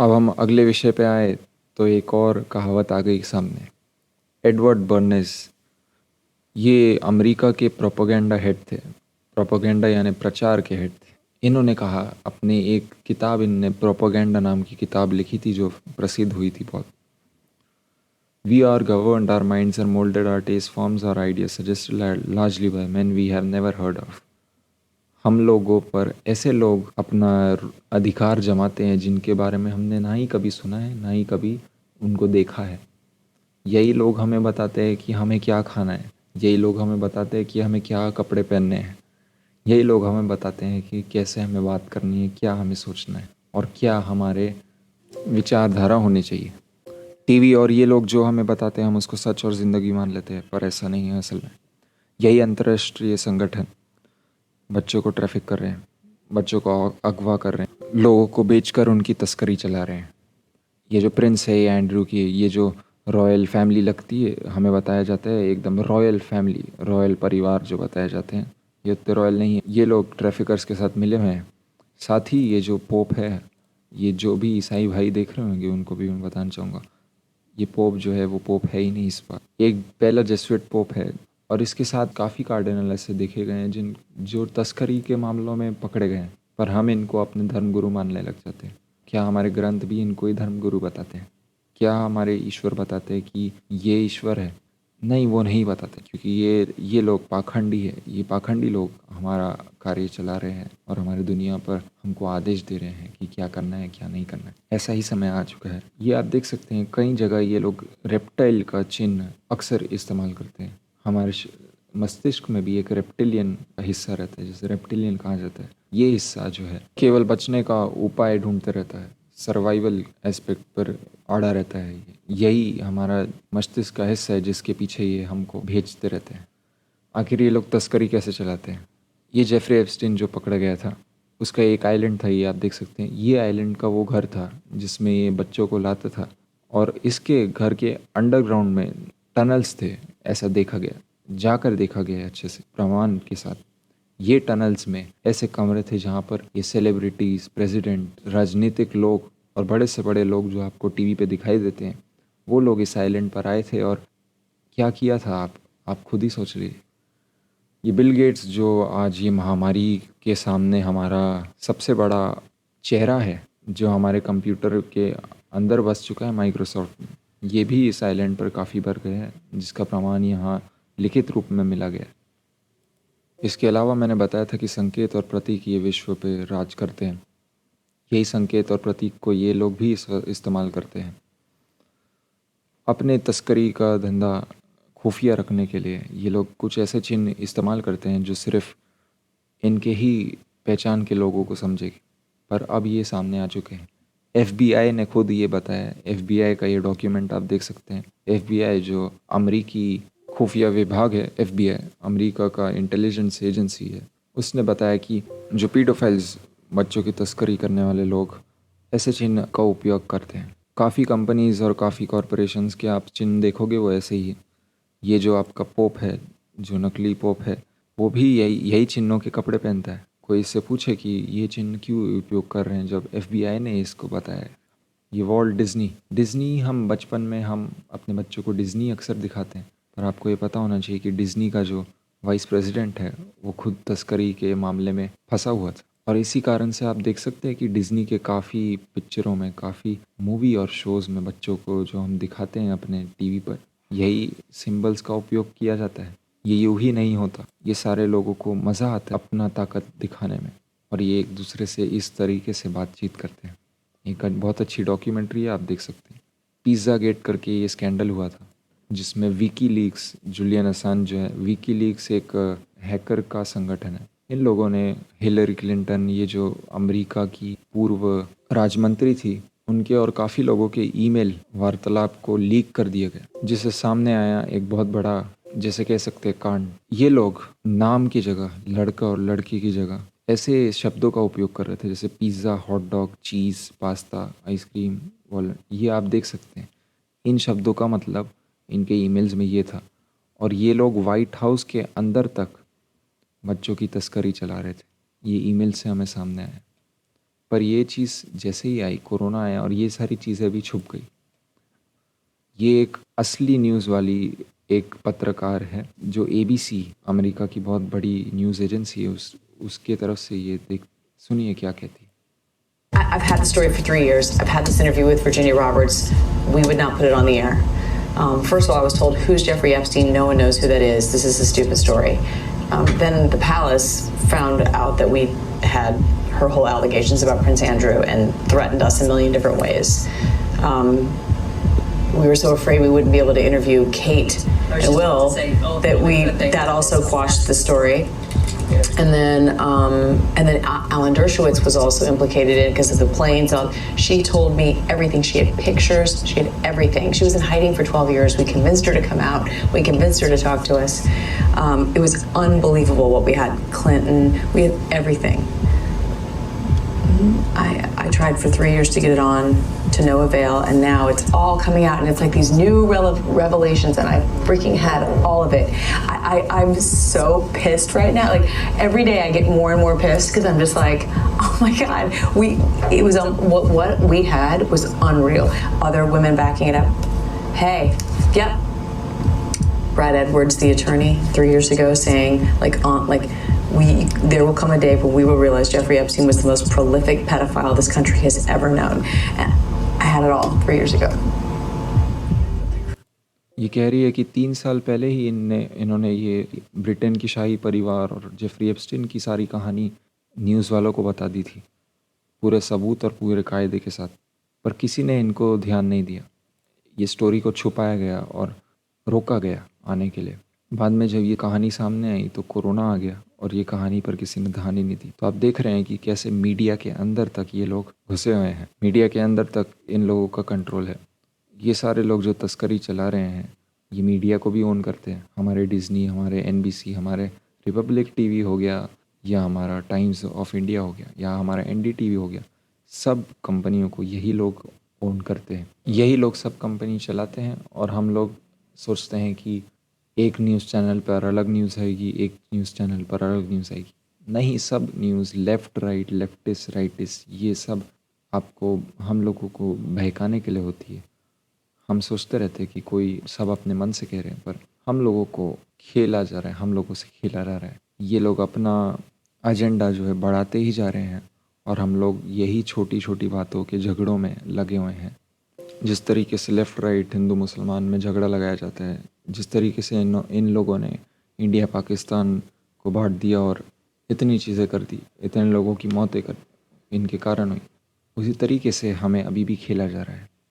अब हम अगले विषय पे आए तो एक और कहावत आ गई सामने। एडवर्ड बर्नेस, ये अमेरिका के प्रोपेगेंडा हेड थे। प्रोपेगेंडा यानी प्रचार के हेड थे। इन्होंने कहा, अपने एक किताब, इनने प्रोपेगेंडा नाम की किताब लिखी थी जो प्रसिद्ध हुई थी बहुत। We are governed, our minds are moulded, our tastes formed, our ideas suggested largely by men we have never heard of. हम लोगों पर ऐसे लोग अपना अधिकार जमाते हैं जिनके बारे में हमने ना ही कभी सुना है, ना ही कभी उनको देखा है। यही लोग हमें बताते हैं कि हमें क्या खाना है। यही लोग हमें बताते हैं कि हमें क्या कपड़े पहनने हैं। यही लोग हमें बताते हैं कि कैसे हमें बात करनी है, क्या हमें सोचना है और क्या हमारे विचारधारा होनी चाहिए। टीवी और ये लोग जो हमें बताते हैं हम उसको सच और ज़िंदगी मान लेते हैं, पर ऐसा नहीं है असल में। यही अंतर्राष्ट्रीय संगठन बच्चों को ट्रैफिक कर रहे हैं, बच्चों को अगवा कर रहे हैं, लोगों को बेचकर उनकी तस्करी चला रहे हैं। ये जो प्रिंस है, ये एंड्रू की, ये जो रॉयल फैमिली लगती है, हमें बताया जाता है एकदम रॉयल फैमिली, रॉयल परिवार जो बताए जाते हैं, ये उतने रॉयल नहीं है। ये लोग ट्रैफिकर्स के साथ मिले हुए हैं। साथ ही ये जो पोप है, ये जो भी ईसाई भाई देख रहे होंगे उनको भी मैं बताना चाहूँगा, ये पोप जो है वो पोप है ही नहीं इस बार। एक पहला जेसुइट पोप है और इसके साथ काफ़ी कार्डिनल ऐसे देखे गए हैं जिन जो तस्करी के मामलों में पकड़े गए हैं, पर हम इनको अपने धर्मगुरु मानने लग जाते हैं। क्या हमारे ग्रंथ भी इनको ही धर्मगुरु बताते हैं? क्या हमारे ईश्वर बताते हैं कि ये ईश्वर है? नहीं, वो नहीं बताते, क्योंकि ये लोग पाखंडी है। ये पाखंडी लोग हमारा कार्य चला रहे हैं और हमारी दुनिया पर हमको आदेश दे रहे हैं कि क्या करना है, क्या नहीं करना है। ऐसा ही समय आ चुका है। ये आप देख सकते हैं कई जगह ये लोग रेप्टाइल का चिन्ह अक्सर इस्तेमाल करते हैं। हमारे मस्तिष्क में भी एक रेप्टिलियन का हिस्सा रहता है, जैसे रेप्टिलियन कहा जाता है। ये हिस्सा जो है केवल बचने का उपाय ढूंढते रहता है, सर्वाइवल एस्पेक्ट पर अड़ा रहता है। यही हमारा मस्तिष्क का हिस्सा है जिसके पीछे ये हमको भेजते रहते हैं। आखिर ये लोग तस्करी कैसे चलाते हैं? ये जेफरी एप्स्टीन जो पकड़ा गया था, उसका एक आइलैंड था, ये आप देख सकते हैं। ये आइलैंड का वो घर था जिसमें ये बच्चों को लाता था, और इसके घर के अंडरग्राउंड में टनल्स थे। ऐसा देखा गया, जाकर देखा गया अच्छे से प्रमाण के साथ। ये टनल्स में ऐसे कमरे थे जहाँ पर ये सेलिब्रिटीज़, प्रेसिडेंट, राजनीतिक लोग और बड़े से बड़े लोग जो आपको टीवी पे दिखाई देते हैं, वो लोग इस आइलैंड पर आए थे। और क्या किया था आप खुद ही सोच लीजिए। ये बिल गेट्स जो आज ये महामारी के सामने हमारा सबसे बड़ा चेहरा है, जो हमारे कंप्यूटर के अंदर बस चुका है माइक्रोसॉफ्ट में, ये भी इस आइलैंड पर काफ़ी बार गए हैं, जिसका प्रमाण यहाँ लिखित रूप में मिला गया। इसके अलावा मैंने बताया था कि संकेत और प्रतीक ये विश्व पे राज करते हैं। यही संकेत और प्रतीक को ये लोग भी इस्तेमाल करते हैं अपने तस्करी का धंधा खुफिया रखने के लिए। ये लोग कुछ ऐसे चिन्ह इस्तेमाल करते हैं जो सिर्फ इनके ही पहचान के लोगों को समझेगी, पर अब ये सामने आ चुके हैं। एफबीआई ने खुद ये बताया। एफबीआई का ये डॉक्यूमेंट आप देख सकते हैं। एफबीआई जो अमरीकी खुफिया विभाग है, एफबीआई अमेरिका का इंटेलिजेंस एजेंसी है, उसने बताया कि जो पीडोफाइल्स, बच्चों की तस्करी करने वाले लोग, ऐसे चिन्ह का उपयोग करते हैं। काफ़ी कंपनीज़ और काफ़ी कॉरपोरेशंस के आप चिन्ह देखोगे वो ऐसे ही है। ये जो आपका पोप है, जो नकली पोप है, वो भी यही यही चिन्हों के कपड़े पहनता है। कोई इससे पूछे कि ये चिन्ह क्यों उपयोग कर रहे हैं, जब एफबीआई ने इसको बताया। ये वॉल्ट डिज्नी, डिज्नी हम बचपन में हम अपने बच्चों को डिज्नी अक्सर दिखाते हैं, पर आपको ये पता होना चाहिए कि डिज्नी का जो वाइस प्रेसिडेंट है वो खुद तस्करी के मामले में फंसा हुआ था। और इसी कारण से आप देख सकते हैं कि डिज्नी के काफ़ी पिक्चरों में, काफ़ी मूवी और शोज़ में बच्चों को जो हम दिखाते हैं अपने टीवी पर, यही सिंबल्स का उपयोग किया जाता है। ये यूं ही नहीं होता। ये सारे लोगों को मज़ा आता है अपना ताकत दिखाने में, और ये एक दूसरे से इस तरीके से बातचीत करते हैं। एक बहुत अच्छी डॉक्यूमेंट्री है, आप देख सकते हैं। पिज़्ज़ा गेट करके ये स्कैंडल हुआ था, जिसमें विकी लीक्स, जूलियन असान जो है, विकी लीक्स एक हैकर का संगठन है। इन लोगों ने हिलरी क्लिंटन, ये जो अमेरिका की पूर्व राजमंत्री थी, उनके और काफ़ी लोगों के ईमेल वार्तालाप को लीक कर दिया गया, जिससे सामने आया एक बहुत बड़ा, जैसे कह सकते हैं, कांड। ये लोग नाम की जगह, लड़का और लड़की की जगह ऐसे शब्दों का उपयोग कर रहे थे, जैसे पिज़्ज़ा, हॉट डॉग, चीज़, पास्ता, आइसक्रीम, वॉलनट। ये आप देख सकते हैं। इन शब्दों का मतलब इनके ईमेल्स में ये था, और ये लोग वाइट हाउस के अंदर तक बच्चों की तस्करी चला रहे थे। ये ईमेल से हमें सामने आया। पर ये चीज़ जैसे ही आई, कोरोना आया और ये सारी चीज़ें भी छुप गई। ये एक असली न्यूज़ वाली एक पत्रकार है जो एबीसी, अमेरिका की बहुत बड़ी न्यूज़ एजेंसी है, उसके तरफ से ये देख सुनिए क्या कहती है। I've had the story for 3 years. I've had this interview with Virginia Roberts. We would not put it on the air. First of all, I was told, who's Jeffrey Epstein? No one knows who that is. This is a stupid story. Then the palace found out that we had her whole allegations about Prince Andrew and threatened us a million different ways. We were so afraid we wouldn't be able to interview Kate and Will that also quashed the story. And then Alan Dershowitz was also implicated in it because of the planes. She told me everything. She had pictures. She had everything. She was in hiding for 12 years. We convinced her to come out. We convinced her to talk to us. It was unbelievable what we had. Clinton. We had everything. I tried for 3 years to get it on, to no avail, and now it's all coming out, and it's like these new revelations, and I freaking had all of it. I'm so pissed right now. Like every day, I get more and more pissed because I'm just like, oh my god, it was what we had was unreal. Other women backing it up. Hey, yep. Brad Edwards, the attorney, 3 years ago, saying there will come a day when we will realize Jeffrey Epstein was the most prolific pedophile this country has ever known. And I had it all 3 years ago. ये कह रही है कि 3 साल पहले ही इन्होंने ये Britain की शाही परिवार और जेफरी एप्स्टीन की सारी कहानी न्यूज़ वालों को बता दी थी, पूरे सबूत और पूरे कायदे के साथ, पर किसी ने इनको ध्यान नहीं दिया। ये स्टोरी को छुपाया गया और रोका गया आने के लिए। बाद में जब ये कहानी सामने आई तो कोरोना आ गया और ये कहानी पर किसी ने ध्यान ही नहीं दी। तो आप देख रहे हैं कि कैसे मीडिया के अंदर तक ये लोग घुसे हुए हैं, मीडिया के अंदर तक इन लोगों का कंट्रोल है। ये सारे लोग जो तस्करी चला रहे हैं ये मीडिया को भी ओन करते हैं। हमारे डिज़नी, हमारे NBC, हमारे रिपब्लिक टीवी हो गया, या हमारा टाइम्स ऑफ इंडिया हो गया, या हमारा NDTV हो गया, सब कंपनियों को यही लोग ओन करते हैं। यही लोग सब कंपनी चलाते हैं और हम लोग सोचते हैं कि एक न्यूज़ चैनल पर अलग न्यूज़ आएगी, एक न्यूज़ चैनल पर अलग न्यूज़ आएगी। नहीं, सब news left right, leftist rightist, ये सब आपको, हम लोगों को बहकाने के लिए होती है। हम सोचते रहते हैं कि कोई सब अपने मन से कह रहे हैं, पर हम लोगों को खेला जा रहा है, हम लोगों से खेला जा रहा है। ये लोग अपना एजेंडा जो है बढ़ाते ही जा रहे हैं और हम लोग यही छोटी छोटी बातों के झगड़ों में लगे हुए हैं। जिस तरीके से लेफ़्ट राइट, हिंदू मुसलमान में झगड़ा लगाया जाता है, जिस तरीके से इन लोगों ने इंडिया पाकिस्तान को बांट दिया और इतनी चीज़ें कर दी, इतने लोगों की मौतें कर इनके कारण हुई, उसी तरीके से हमें अभी भी खेला जा रहा है।